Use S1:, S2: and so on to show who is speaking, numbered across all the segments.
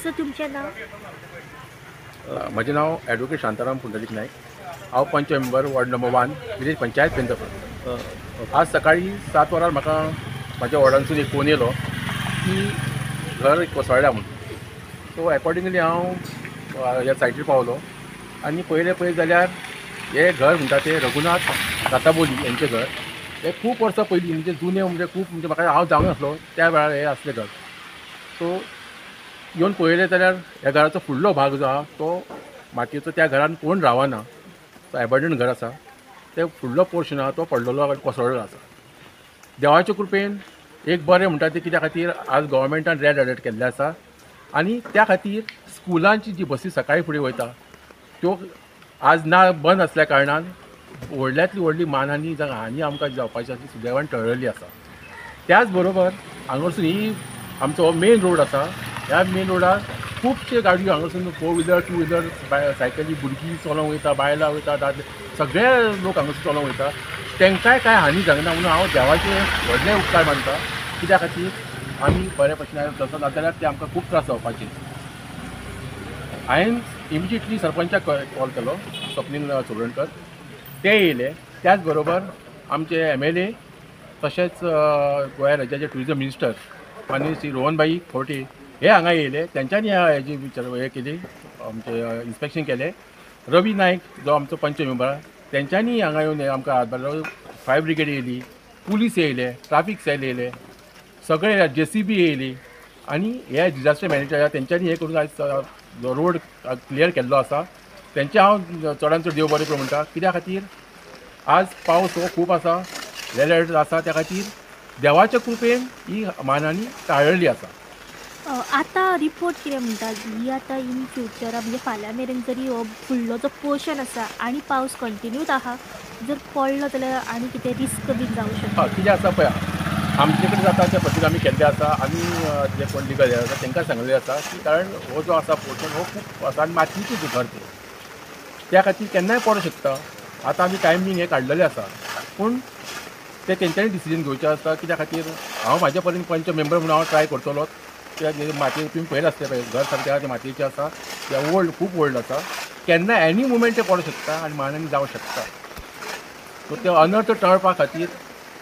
S1: Sir तुमचें नाव?
S2: म्हजें नांव ॲडवोकेट शांताराम पुंडलीक नायक. हांव panch member ward number 1 village panchayat Pendarkar. आज सकाळी 7 वरार म्हाका म्हाज्या वॉर्डांसून एक फोन येयलो की घर कोसळ्ळा म्हणून. सो अकॉर्डिंगली हांव ह्या सायटीर पावलो आनी पळयत जाल्यार हे घर म्हणटा ते रघुनाथ काताबोली यांचें घर. हे खूब वर्सां पयलीं म्हणजे जुने म्हणजे खूब म्हणजे म्हाका हांव जावं नासलो त्या वेळार हे असलें घर. सो येवन पळयलें जाल्यार ह्या घराचो फुडलो भाग जो आहा तो मातयेचो, त्या घरान कोण रावना, तो एबंडंट घर आसा. ते फुडलो पोर्शन आहा तो पडलेलो आनी कोसळ्ळो आसा. देवाच्या कृपेन एक बरें म्हणटा ते कित्या खातीर आज गव्हर्मेंटान रेड अलर्ट केल्ले आसा आनी त्या खातीर स्कुलांची जी बसी सकाळी फुडें वयता त्यो आज ना बंद आसल्या कारणान व्हडल्यांतली व्हडली मानहानी जावं हानी आमकां जावपाची आसा ती सुदैवान टळ्ळली आसा. त्याच बरोबर हांगासून ही आमचो मेन रोड आसा. ह्या मेन रोडार खुबशे गाडयो हांगासून 4 व्हिलर 2 व्हिलर सायकली भुरगीं चलोवंक वयता, बायलां वयता, दादले सगळे लोक हांगासून चलोवंक वयता. तांकांय कांय हानी जावना म्हणून हांव देवाचे व्हडले उपकार मानता. कित्या खातीर आमी बरे भशेन तसो ना जाल्यार ते आमकां खूब त्रास जावपाचे. हांवें इमिजिएटली सरपंचाक कॉल केलो, स्वप्नील चोडणकर. ते येयले. त्याच बरोबर आमचे MLA तशेंच गोंय राज्याचे ट्युरिजम मिनिस्टर माननीय श्री रोहनभाई खोटे हे हांगा येयले. तेंच्यांनी हेजी हे केली, आमचे इन्स्पेक्शन केलें. रवी नायक जो आमचो पंच मेंबर तेंच्यांनी हांगा येवन आमकां हातभार. फायर ब्रिगेड येयली, पुलीस येयले, ट्राफीक सेल येयले, सगळे JCB येयली आनी हे डिजास्टर मॅनेजर तेंच्यांनी हे करून आयज रोड क्लियर केल्लो आसा. तेंचे हांव चडांत चड देव बरें करूं म्हणटा. कित्या खातीर आज पावस हो खूब आसा, रेड अलर्ट आसा, त्या खातीर देवाच्या कृपेन ही मानहानी टाळ्ळी आसा.
S1: आतां रिपोर्ट कितें म्हणटा ही आतां इन फ्युचरा म्हणजे फाल्यां मेरेन जरी हो फुडलो जो पोर्शन आसा आनी पावस कंटिन्यूच आहा जर पडलो जाल्यार आनी कितें रिस्क बीन जावं शकता?
S2: कितें आसा पळय, आमचे कडेन जाता त्या पद्दतीन आमी केल्ले आसा. आमी जे कोण लिगल आसा तांकां सांगलें आसा की कारण हो जो आसा पोर्शन हो खूब आसा आनी मातयेचें घर तें, त्या खातीर केन्नाय पडूं शकता. आतां आमी टायमींग हे काडलेलें आसा पूण ते तेंच्यांनी डिसिजन घेवचें आसता. कित्या खातीर हांव म्हाज्या पर्यंत पंच मेंबर म्हणून हांव ट्राय करतलो. कित्याक मातये तुमी पळयलें आसलें पळय घर सारकें आहा तें मातयेचें आसा, तें खूब ओल्ड आसा. केन्ना एनी मुमेंट तें पडूं शकता आनी मानहानी जावं शकता. सो ते अनर्थ टळपा खातीर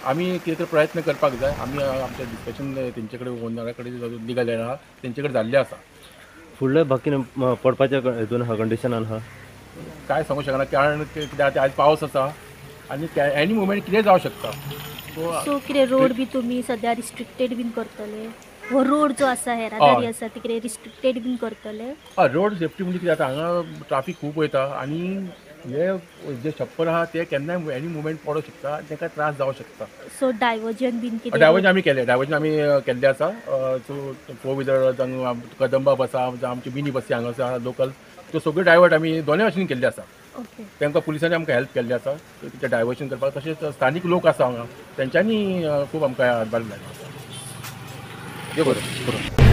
S2: आमी कितें तरी प्रयत्न करपाक जाय. आमी आमचें डिस्कशन तेंचे कडेन ओनरा कडेन लिगल आहा तेंचे कडेन जाल्लें आसा.
S3: फुडले बाकी पडपाच्या हितून आहा, कंडिशनान आहा
S2: काय सांगूं शकना कारण कित्याक आयज पावस आसा आनी एनी मुमेंट कितें जावं शकता.
S1: सो कितें रोड बी तुमी सद्या रिस्ट्रिक्टेड बीन करतले? हो रोड जो आसा येरादारी आसा ती कितें रिस्ट्रिक्टेड बीन करतले?
S2: रोड सेफ्टी म्हणजे कितें जाता हांगा ट्राफीक खूब वयता आनी हे जे छप्पर आहा ते केन्नाय एनी मुमेंट पडूं शकता आनी तांकां त्रास जावं शकता.
S1: सो डायवर्जन बीन कितें?
S2: डायवर्जन आमी केल्लें आसा. सो 4 व्हिलर जावं कदंबा बस आहा जावं आमची मिनी बसी हांगा आसा लोकल, त्यो सगळ्यो डायवर्ट आमी दोनूय भाशेन केल्ले आसा.
S1: ओके.
S2: तांकां पुलिसांनी आमकां हेल्प केल्ली आसा ते डायवर्शन करपाक. तशेंच स्थानीक लोक आसा हांगा तेंच्यांनी खूब आमकां हातभार दिला. देव बरें करूं.